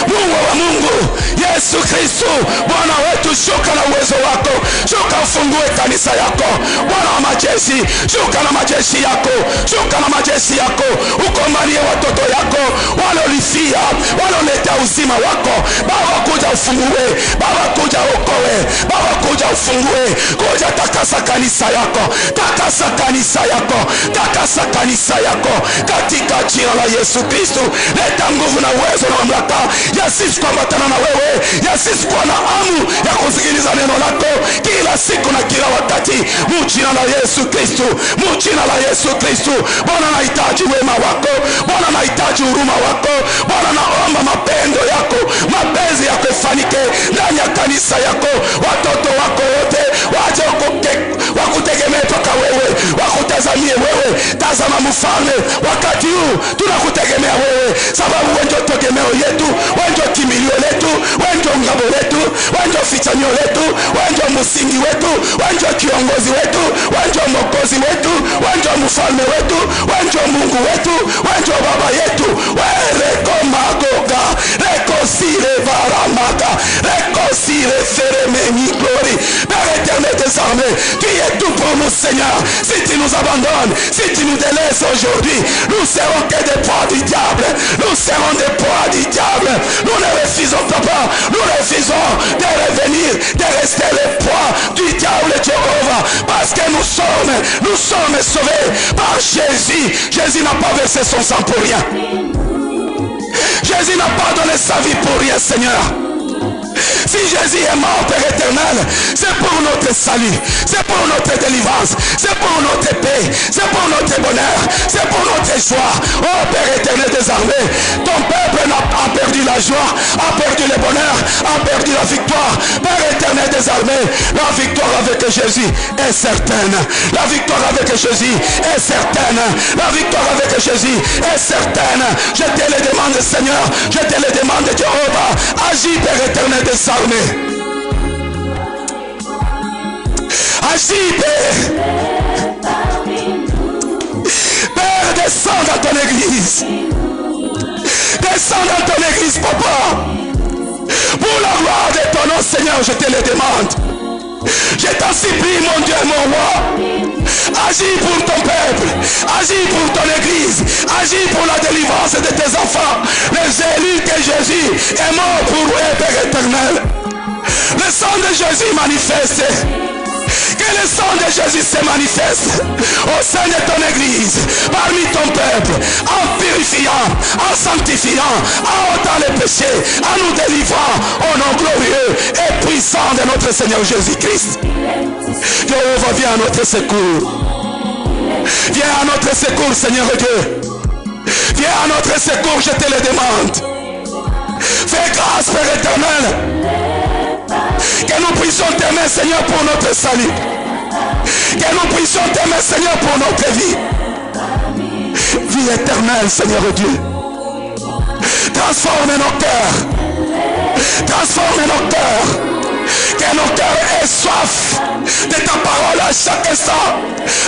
Mungu wa Mungu, Yesu Kristo, Bwana wetu, shuka na uwezo wako, shuka ufungue kanisa yako, Bwana wa majeshi, shuka na majeshi yako, shuka na majeshi yako, Komalie watoto yako walolifia, waloleta uzima wako. Baba kuja ufungue, Baba kuja okoe, Baba kuja ufungue. Kuja takasa kanisa yako, takasa kanisa yako, takasa kanisa yako katika jina la Yesu Kristo. Leta nguvu na uwezo na mamlaka ya sisi kuambatana na wewe, ya sisi kuwa na hamu ya kusikiliza neno lako kila siku na kila wakati, mjina la Yesu Kristo, mjina la Yesu Kristo. Bwana nahitaji wema wako, Bwana nahitaji huruma wako, Bwana naomba mapendo yako, mapenzi yako ifanike ndani ya kanisa yako. Watoto wako wote waje wakutegemee toka wewe, wakutazamie wewe. Tazama mfalme, wakati huu tunakutegemea wewe, sababu wewe ndio tegemeo yetu, wewe ndio kimbilio letu, wewe ndio ngabo letu, wewe ndio fichanio letu, wewe ndio msingi wetu, wewe ndio kiongozi wetu, wewe ndio mwokozi wetu, wewe ndio mfalme wetu, wewe ndio Mungu wetu, wewe ndio baba yetu. Wewe rekomagoga, rekosile varamaka, rekosile feremeni glory. Père éternel des armées, tu es tout pour nous, Seigneur. Si tu nous abandonnes, si tu nous délaisses aujourd'hui, nous serons que des proies du diable. Nous serons des proies du diable. Nous ne refusons pas, nous refusons de revenir, de rester les proies du diable, Jéhovah, parce que nous sommes sauvés par Jésus. Jésus n'a pas versé son sang pour rien. Jésus n'a pas donné sa vie pour rien, Seigneur. Si Jésus est mort, Père éternel, c'est pour notre salut, c'est pour notre délivrance, c'est pour notre paix, c'est pour notre bonheur, c'est pour notre joie. Oh Père éternel des armées, ton peuple a perdu la joie, a perdu le bonheur, a perdu la victoire. Père éternel des armées, la victoire avec Jésus est certaine. La victoire avec Jésus est certaine. La victoire avec Jésus est certaine. Je te le demande, Seigneur, je te le demande, Jéhovah. Agis, Père éternel des armées. Agis, Père. Père, descends dans ton église. Descends dans ton église, papa. Pour la gloire de ton nom, Seigneur, je te le demande. Je t'en supplie, mon Dieu, mon roi. Agis pour ton peuple. Agis pour ton église. Agis pour la délivrance de tes enfants. Les élus que Jésus est mort pour eux, Père éternel. Le sang de Jésus manifeste. Que le sang de Jésus se manifeste au sein de ton église, parmi ton peuple, en purifiant, en sanctifiant, en ôtant les péchés, en nous délivrant au nom glorieux et puissant de notre Seigneur Jésus-Christ. Jéhovah, viens à notre secours. Viens à notre secours, Seigneur Dieu. Viens à notre secours, je te le demande. Fais grâce, Père éternel. Que nous puissions t'aimer, Seigneur, pour notre salut. Que nous puissions t'aimer, Seigneur, pour notre vie. Vie éternelle, Seigneur Dieu. Transforme nos cœurs. Transforme nos cœurs. Que nos cœurs aient soif de ta parole à chaque instant,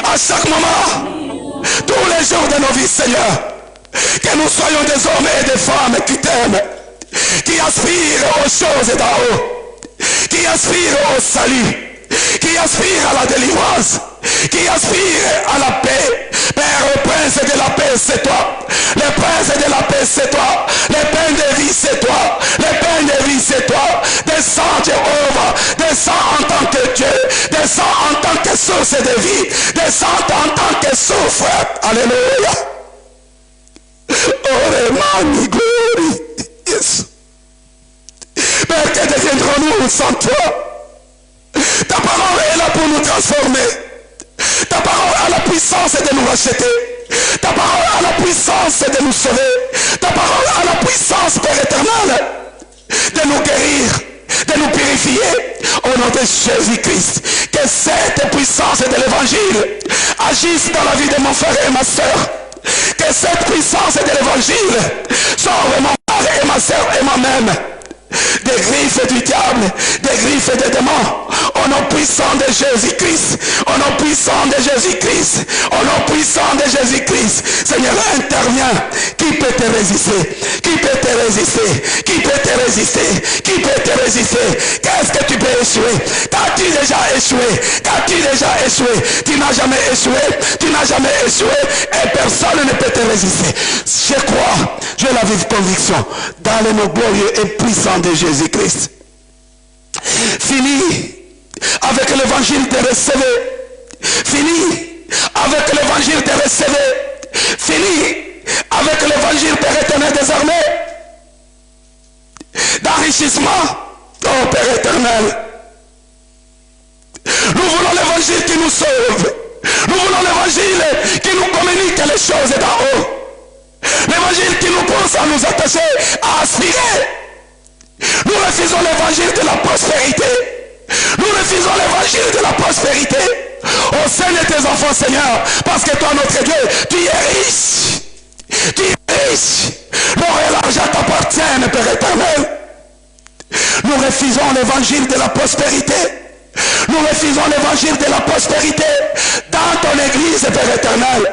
à chaque moment, tous les jours de nos vies, Seigneur. Que nous soyons des hommes et des femmes qui t'aiment, qui aspirent aux choses d'en haut, qui aspire au salut, qui aspire à la délivrance, qui aspire à la paix. Père, le prince de la paix, c'est toi. Le prince de la paix, c'est toi. Le pain de vie, c'est toi. Le pain de vie, c'est toi. Descends, Jéhovah. Descends en tant que Dieu. Descends en tant que source de vie. Descends en tant que souffle. Alléluia. Oh, Remani, glory. Yes. Père, que deviendrons-nous sans toi? Ta parole est là pour nous transformer. Ta parole a la puissance de nous racheter. Ta parole a la puissance de nous sauver. Ta parole a la puissance, Père éternel, de nous guérir, de nous purifier. Au nom de Jésus-Christ, que cette puissance de l'évangile agisse dans la vie de mon frère et ma soeur. Que cette puissance de l'évangile sauve mon frère et ma soeur et moi-même des griffes du diable, des griffes des démons. Au nom puissant de Jésus-Christ, au nom puissant de Jésus-Christ, au nom puissant de Jésus-Christ. Seigneur, interviens. Qui peut te résister? Qui peut te résister? Qui peut te résister? Qui peut te résister? Qu'est-ce que tu peux échouer? Qu'as-tu déjà échoué? Qu'as-tu déjà échoué? Tu n'as jamais échoué. Tu n'as jamais échoué et personne ne peut te résister. vive conviction dans le nom glorieux et puissant de Jésus-Christ. Fini avec l'évangile de recevoir. Fini avec l'évangile de recevoir. Fini avec l'évangile Père éternel désormais d'enrichissement. Oh Père éternel, nous voulons l'évangile qui nous sauve. Nous voulons l'évangile qui nous communique les choses d'en haut. L'évangile qui nous pousse à nous attacher, à aspirer. Nous refusons l'évangile de la prospérité. Nous refusons l'évangile de la prospérité. Oh Seigneur tes enfants, Seigneur, parce que toi notre Dieu, tu es riche. Tu es riche. L'or et l'argent t'appartiennent, Père éternel. Nous refusons l'évangile de la prospérité. Nous refusons l'évangile de la prospérité dans ton église, Père éternel,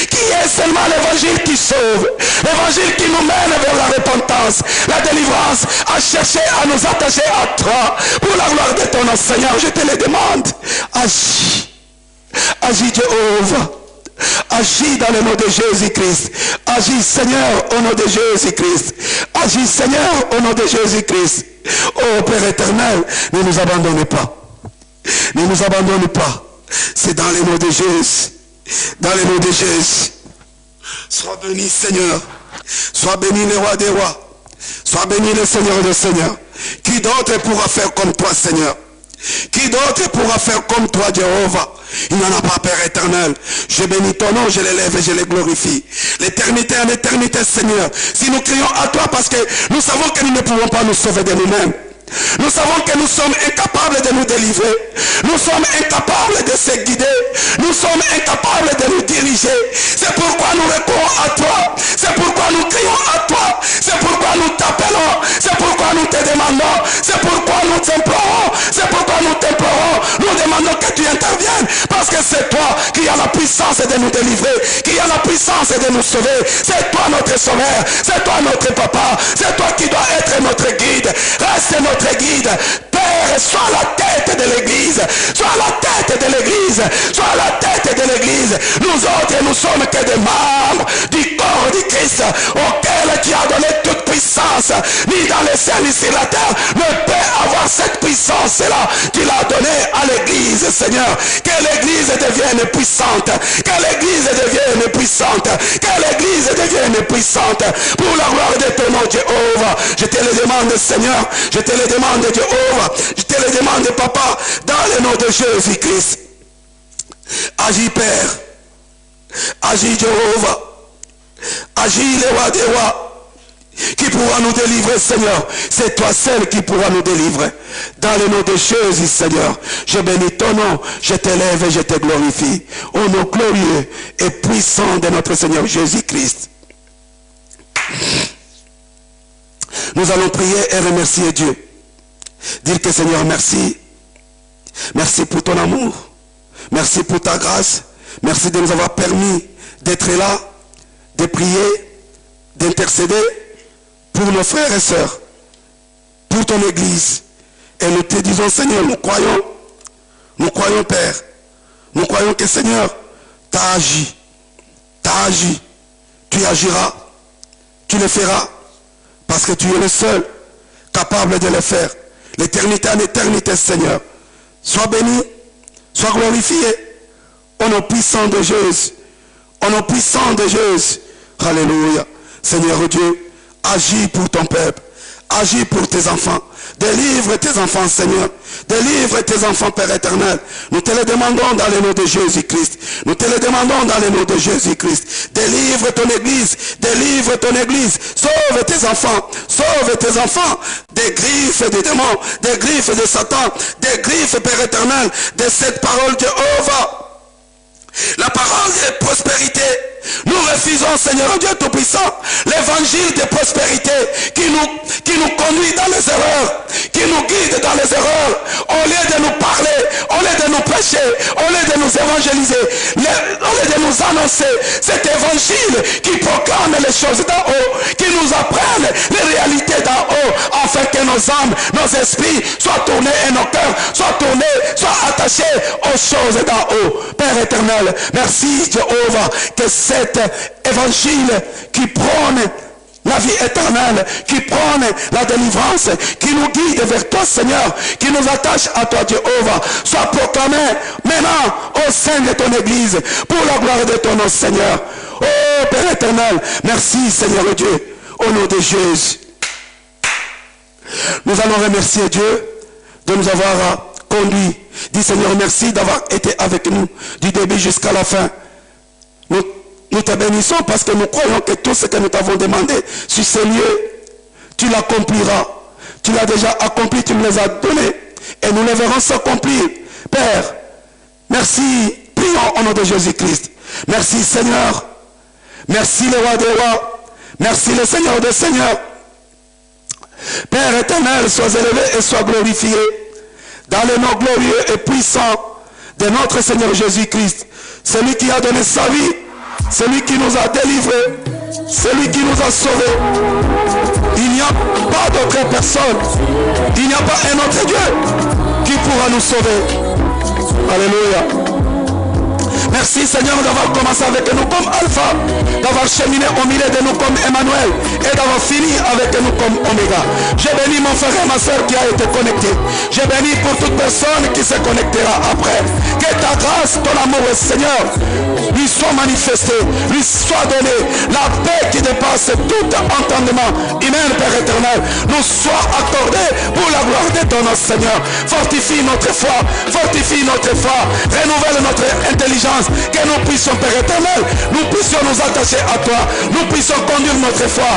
qui est seulement l'évangile qui sauve, l'évangile qui nous mène vers la repentance, la délivrance, à chercher à nous attacher à toi pour la gloire de ton nom. Seigneur, je te le demande. Agis, agis Jéhovah, agis dans le nom de Jésus-Christ. Agis Seigneur au nom de Jésus-Christ. Agis Seigneur au nom de Jésus-Christ. Oh Père éternel, ne nous abandonnez pas. Ne nous abandonne pas. C'est dans le nom de Jésus. Dans le nom de Jésus. Sois béni Seigneur. Sois béni le roi des rois. Sois béni le Seigneur des seigneurs. Qui d'autre pourra faire comme toi Seigneur? Qui d'autre pourra faire comme toi Jéhovah? Il n'y en a pas, Père éternel. Je bénis ton nom, je l'élève et je le glorifie. L'éternité en éternité, Seigneur. Si nous crions à toi parce que nous savons que nous ne pouvons pas nous sauver de nous-mêmes. Nous savons que nous sommes incapables de nous délivrer. Nous sommes incapables de se guider. Nous sommes incapables de nous diriger. C'est pourquoi nous recourons à toi. C'est pourquoi nous crions à toi. C'est pourquoi nous t'appelons. C'est pourquoi nous te demandons. C'est pourquoi nous t'implorons. C'est pourquoi nous t'implorons. Nous demandons que tu interviennes. Parce que c'est toi qui as la puissance de nous délivrer. Qui as la puissance de nous sauver. C'est toi notre sauveur. C'est toi notre papa. C'est toi qui dois être notre guide. Reste notre guide. Père, sois la tête de l'église. Sois la tête de l'église. Sois la tête de l'église. Nous autres, nous sommes que des membres du corps du Christ, auquel tu as donné toute puissance. Ni dans les cieux, ni sur la terre ne peut avoir cette puissance-là. Tu l'as donnée à l'église, Seigneur. Que l'église devienne puissante. Que l'église devienne puissante. Que l'église devienne puissante. Pour la gloire de ton nom, Jéhovah. Je te le demande, Seigneur. Je te le demande, Jéhovah. Je te le demande, Papa, dans le nom de Jésus-Christ. Agis, Père. Agis, Jéhovah. Agis, le roi des rois. Qui pourra nous délivrer, Seigneur? C'est toi seul qui pourra nous délivrer. Dans le nom de Jésus, Seigneur, je bénis ton nom, je t'élève et je te glorifie. Au nom glorieux et puissant de notre Seigneur Jésus-Christ. Nous allons prier et remercier Dieu. Dire que Seigneur, merci. Merci pour ton amour. Merci pour ta grâce. Merci de nous avoir permis d'être là, de prier, d'intercéder pour nos frères et sœurs, pour ton église. Et nous te disons, Seigneur, nous croyons, Père, nous croyons que Seigneur, tu as agi, tu agiras, tu le feras, parce que tu es le seul capable de le faire. L'éternité en éternité, Seigneur. Sois béni, sois glorifié, au nom puissant de Jésus, au nom puissant de Jésus. Alléluia. Seigneur Dieu, agis pour ton peuple, agis pour tes enfants, délivre tes enfants, Seigneur, délivre tes enfants, Père éternel. Nous te le demandons dans le nom de Jésus-Christ, nous te le demandons dans le nom de Jésus-Christ. Délivre ton église, sauve tes enfants des griffes des démons, des griffes de Satan, des griffes, Père éternel, de cette parole de Jéhovah. La parole de prospérité. Nous refusons, Seigneur Dieu Tout-Puissant, l'évangile de prospérité qui nous conduit dans les erreurs, qui nous guide dans les erreurs. Au lieu de nous parler, au lieu de nous prêcher, au lieu de nous évangéliser, au lieu de nous annoncer cet évangile qui proclame les choses d'en haut, qui nous apprenne les réalités d'en haut, afin que nos âmes, nos esprits soient tournés et nos cœurs soient tournés, soient attachés aux choses d'en haut. Père éternel, merci Jéhovah, que cet évangile qui prône la vie éternelle, qui prône la délivrance, qui nous guide vers toi, Seigneur, qui nous attache à toi, Jéhovah, soit proclamé maintenant au sein de ton Église, pour la gloire de ton nom, Seigneur. Oh Père éternel, merci Seigneur Dieu, au nom de Jésus. Nous allons remercier Dieu de nous avoir conduits. Dis Seigneur, merci d'avoir été avec nous du début jusqu'à la fin. Nous te bénissons parce que nous croyons que tout ce que nous t'avons demandé sur ces lieux, tu l'accompliras. Tu l'as déjà accompli, tu nous les as donnés. Et nous les verrons s'accomplir. Père, merci. Prions au nom de Jésus-Christ. Merci Seigneur. Merci le roi des rois. Merci le Seigneur des seigneurs. Père éternel, sois élevé et sois glorifié dans le nom glorieux et puissant de notre Seigneur Jésus-Christ. Celui qui a donné sa vie, celui qui nous a délivrés, celui qui nous a sauvés. Il n'y a pas d'autre personne, il n'y a pas un autre Dieu qui pourra nous sauver. Alléluia. Merci Seigneur d'avoir commencé avec nous comme Alpha, d'avoir cheminé au milieu de nous comme Emmanuel et d'avoir fini avec nous comme Oméga. Je bénis mon frère et ma soeur qui a été connecté. Je bénis pour toute personne qui se connectera après. Que ta grâce, ton amour, Seigneur, lui soit manifesté, lui soit donné. La paix qui dépasse tout entendement humain, Père éternel, nous soit accordée pour la gloire de ton nom, Seigneur. Fortifie notre foi, renouvelle notre intelligence. Que nous puissions, Père éternel, nous puissions nous attacher à toi, nous puissions conduire notre foi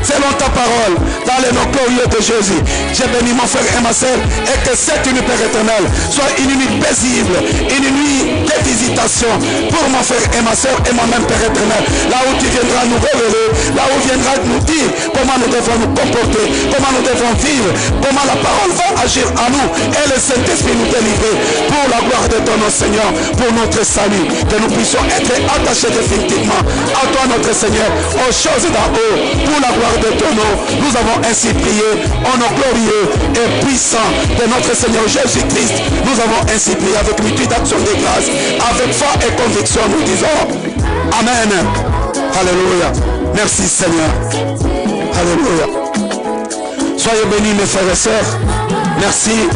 selon ta parole, dans le nom glorieux de Jésus. J'ai béni mon frère et ma soeur, et que cette nuit, Père éternel, soit une nuit paisible, une nuit de visitation pour mon frère et ma soeur et moi-même, Père éternel. Là où tu viendras nous révéler, là où tu viendras nous dire comment nous devons nous comporter, comment nous devons vivre, comment la parole va agir à nous, et le Saint-Esprit nous délivrer pour la gloire de ton nom, Seigneur, pour notre salut. Que nous puissions être attachés définitivement à toi, notre Seigneur, aux choses d'en haut, pour la gloire de ton nom. Nous avons ainsi prié au nom glorieux et puissant de notre Seigneur Jésus-Christ. Nous avons ainsi prié avec multitude d'actions de grâce, avec foi et conviction. Nous disons Amen. Alléluia. Merci Seigneur. Alléluia. Soyez bénis mes frères et sœurs. Merci.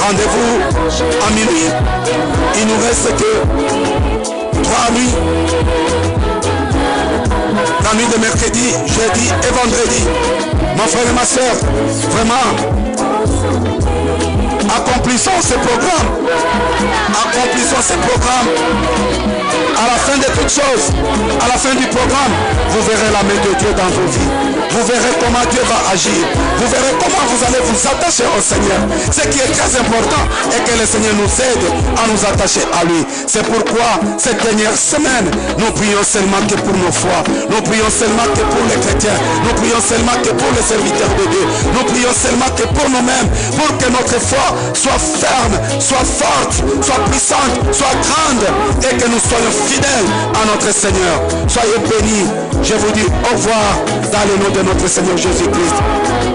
Rendez-vous à minuit. Il nous reste que 3 nuits. La nuit de mercredi, jeudi et vendredi. Mon frère et ma soeur, vraiment, accomplissons ce programme. Accomplissons ce programme. À la fin de toutes choses, à la fin du programme, vous verrez la main de Dieu dans vos vies. Vous verrez comment Dieu va agir. Vous verrez comment vous allez vous attacher au Seigneur. Ce qui est très important est que le Seigneur nous aide à nous attacher à lui. C'est pourquoi cette dernière semaine, nous prions seulement que pour nos foi. Nous prions seulement que pour les chrétiens. Nous prions seulement que pour les serviteurs de Dieu. Nous prions seulement que pour nous-mêmes. Pour que notre foi soit ferme, soit forte, soit puissante, soit grande. Et que nous soyons fidèles à notre Seigneur. Soyez bénis. Je vous dis au revoir dans le nom de notre Seigneur Jésus-Christ.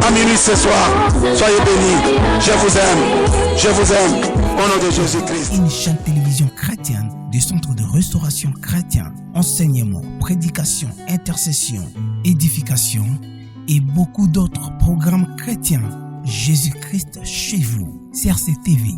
À minuit ce soir, soyez bénis. Je vous aime au nom de Jésus-Christ. Une chaîne télévision chrétienne du Centre de Restauration Chrétienne, enseignement, prédication, intercession, édification et beaucoup d'autres programmes chrétiens. Jésus-Christ chez vous. CRC TV.